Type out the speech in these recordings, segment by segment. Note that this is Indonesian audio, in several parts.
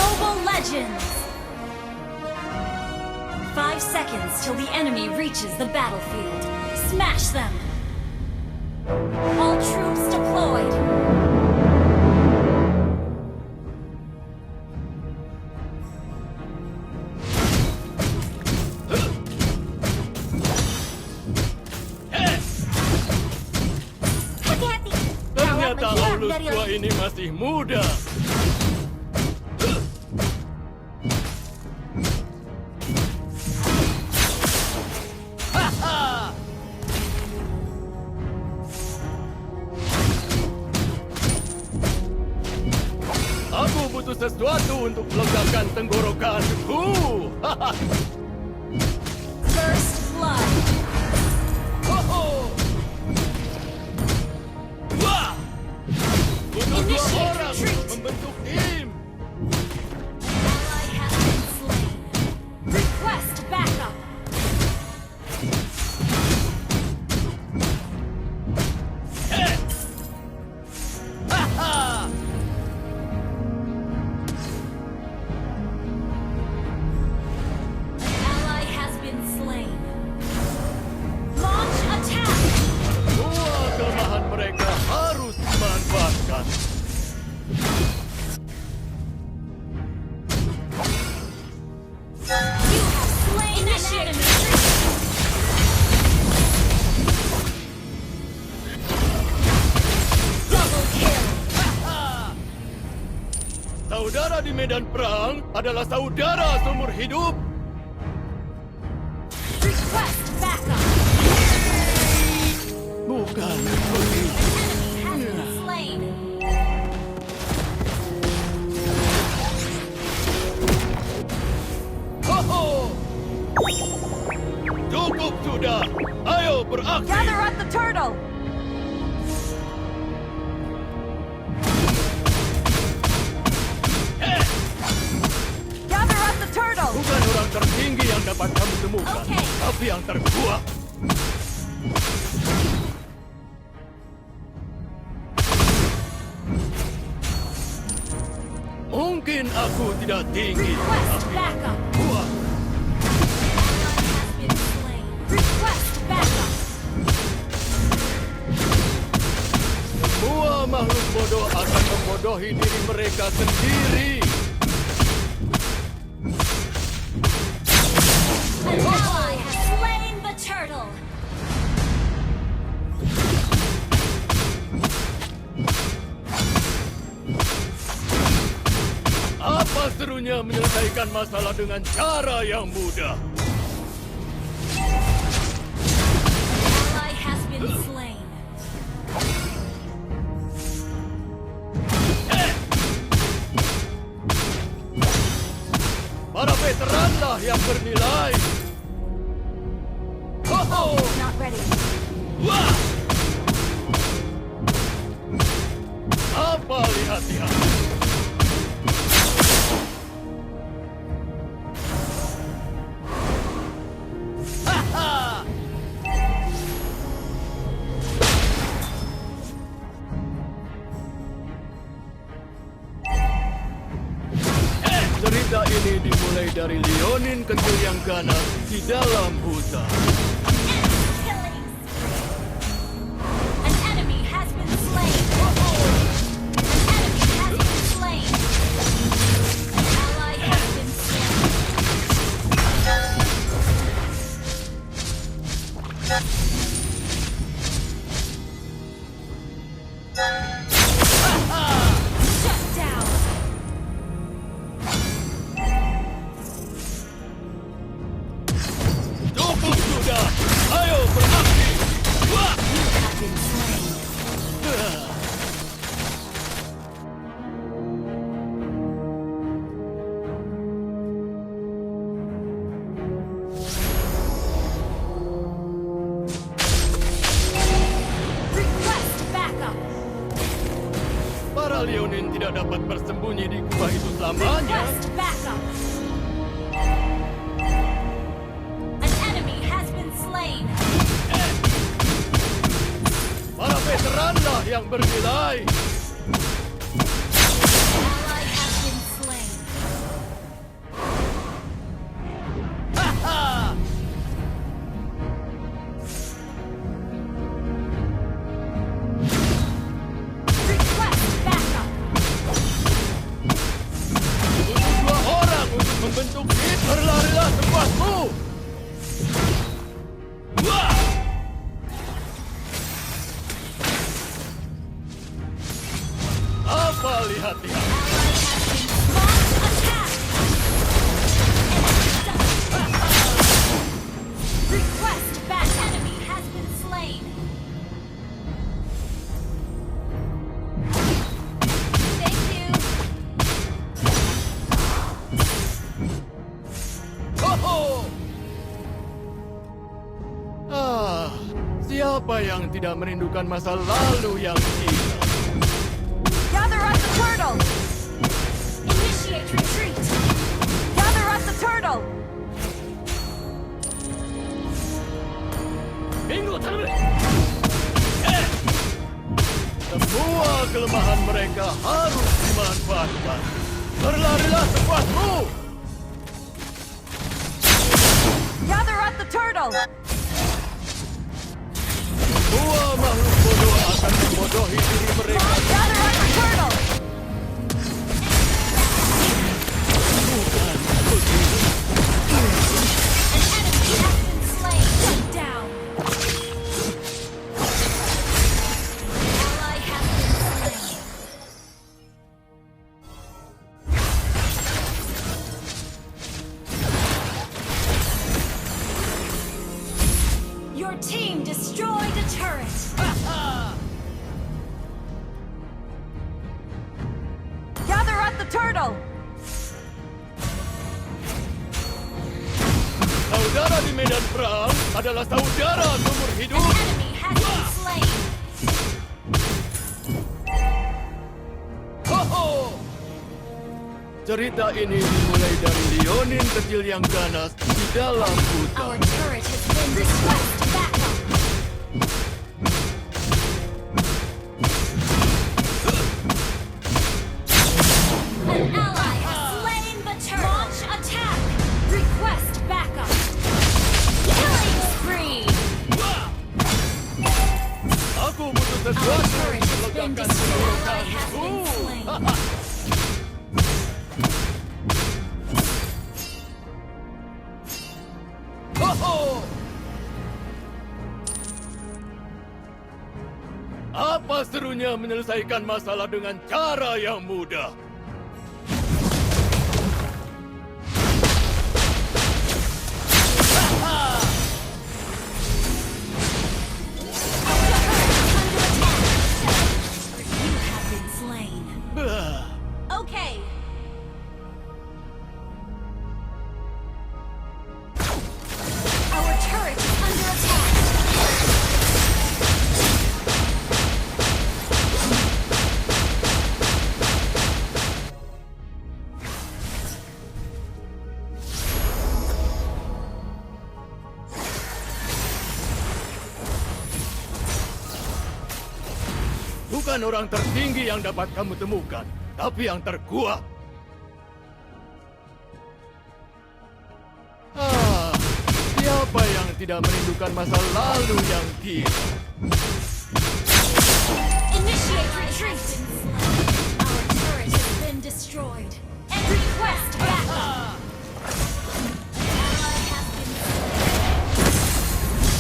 Mobile Legends! 5 seconds till the enemy reaches the battlefield. Smash them! All troops deployed! Hati-hati. Ternyata Aulus tua ini masih muda. Aku butuh sesuatu untuk melegakan tenggorokanku. First blood! Wah! Butuh 2 Initiate orang retreat. membentuk tim. Ally has been slain. Request backup! Ally has been slain. Launch attack! Semua kelemahan mereka harus dimanfaatkan. You have slain an enemy! Double kill! Saudara di medan perang adalah saudara seumur hidup. Request backup! Bukan begitu. Enemy has been slain! Ho-ho! Cukup sudah. Ayo beraksi. Gather at the turtle. Gather at the turtle. Bukan orang tertinggi yang dapat kamu temukan, Oke. tapi yang terkuat. Mungkin aku tidak tinggi, Request tapi backup! kuat. Ally has been slain. Request backup! Semua makhluk bodoh akan membodohi diri mereka sendiri. An ally has slain the turtle! Apa serunya menyelesaikan masalah dengan cara yang mudah? Ally has been slain. Para veteranlah yang bernilai. Ho-ho! Not ready. Wah! Apa lihat-lihat? Haha! Cerita ini dimulai dari Leonin kecil yang ganas di dalam hutan. Killing spree. An enemy has been slain. An enemy has been slain. An ally has been slain. Shut down. Cukup sudah! Ayo beraksi! Wah! You have been slain. Request backup. Para Leonin tidak dapat bersembunyi di gua itu selamanya. Request backup. An enemy has been slain. Para veteranlah yang bernilai. Ally has been slain. perhatian. Request back. Enemy has been slain. Thank you. Ho-ho! Siapa yang tidak merindukan masa lalu yang gila? Gather up the turtle! Initiate retreat. Gather up the turtle! Semua kelemahan mereka harus dimanfaatkan. Berlarilah sepuasmu! Gather up the turtle! Semua makhluk bodoh akan membodohi diri mereka. Gather up the turtle! Bukan begitu. An enemy has been slain. Shut down. Ally has been slain. Your team destroyed a turret. Gather up the turtle! Saudara di medan perang adalah saudara seumur An hidup. enemy has been slain. Ho-ho! Cerita ini dimulai dari Leonin kecil yang ganas di dalam Our hutan. turret has been request backup. An ally has slain the turret. Launch attack. Request backup. Killing spree. Aku butuh Our sesuatu turret untuk has been melegakan destroyed. Ally has been semangatku. slain. Ho-ho! Apa serunya menyelesaikan masalah dengan cara yang mudah? You have been slain. Bah. Okay. Our turret is under attack. Bukan orang tertinggi yang dapat kamu temukan, tapi yang terkuat. Siapa yang tidak merindukan masa lalu yang gila? Initiate retreat. Our turret has been destroyed. And request backup. Ally has been slain.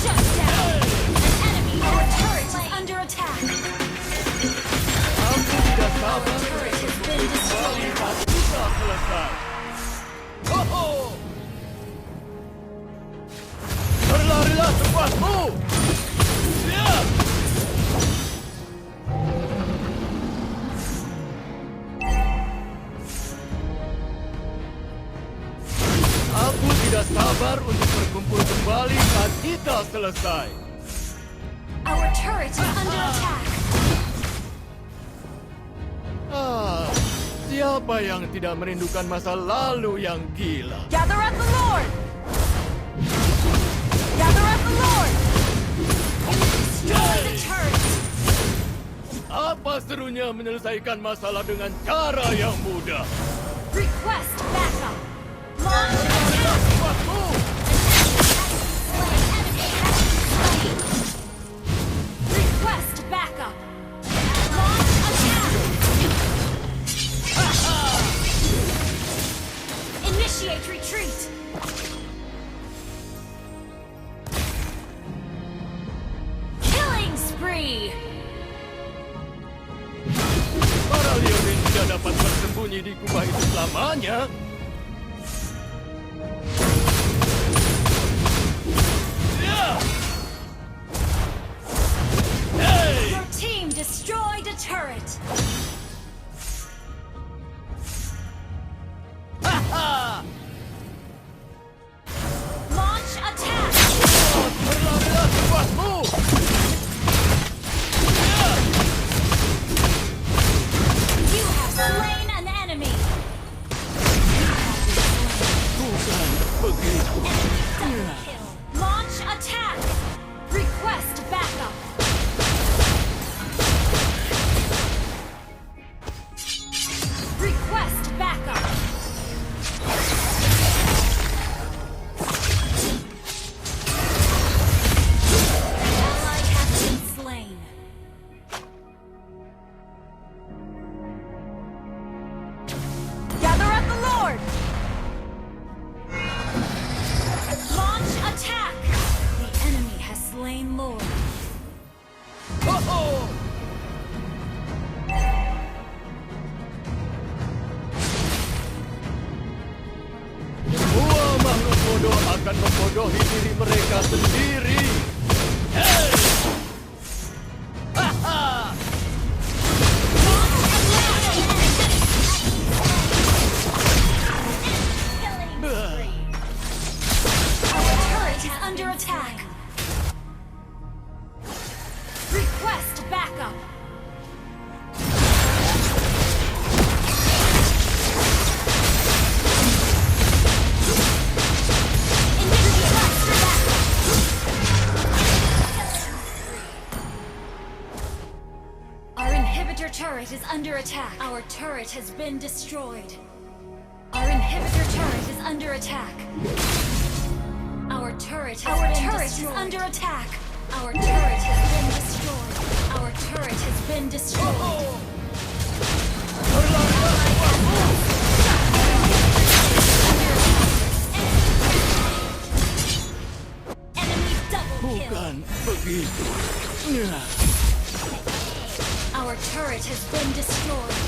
Shut down. An enemy. Our turret is under attack. Aku tidak sabar Our turret has been destroyed. kita selesai. Ho-ho! Berlarilah sepuasmu! Liat! Aku tidak sabar untuk berkumpul kembali saat kita selesai. Our turret is under attack. Siapa yang tidak merindukan masa lalu yang gila? Gather up the Lord! Gather up the Lord! Destroy the turret. Apa serunya menyelesaikan masalah dengan cara yang mudah? Request backup. Launch Berlarilah attack. sepuasmu! Request backup. Launch attack. Initiate retreat. Killing spree. Para Leonin tidak dapat bersembunyi di kubah itu selamanya. Your team destroyed a turret. Launch attack. Berlarilah sebuahmu. You have slain an enemy. Bukan begitu. Double kill. Launch attack. Request backup. Request backup. Ally has been slain. Gather at the Lord! Launch attack. The enemy has slain Lord. Ho-ho! Semua makhluk bodoh akan membodohi diri mereka sendiri. Hey! Haha! Our turret is under attack. Request backup. Our inhibitor turret is under attack. Our turret has been destroyed. Our inhibitor turret is under attack. Our turret is under attack. Our turret has been destroyed. Our turret has been destroyed. Berlarilah sebuahmu. Enemy double kill. Bukan begitu. Our turret has been destroyed.